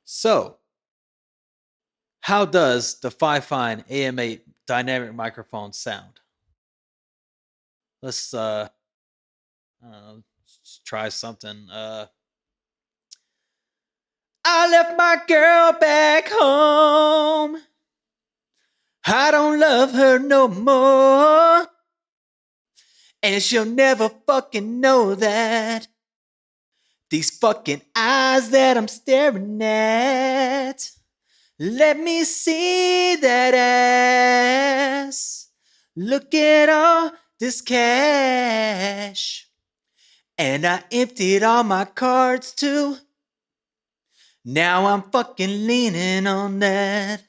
So, how does the Fifine AM8 dynamic microphone sound? Let's let's try something. I left my girl back home. I don't love her no more. And she'll never fucking know that. These fucking eyes that I'm staring at. Let me see that ass. Look at all this cash. And I emptied all my cards too. Now I'm fucking leaning on that.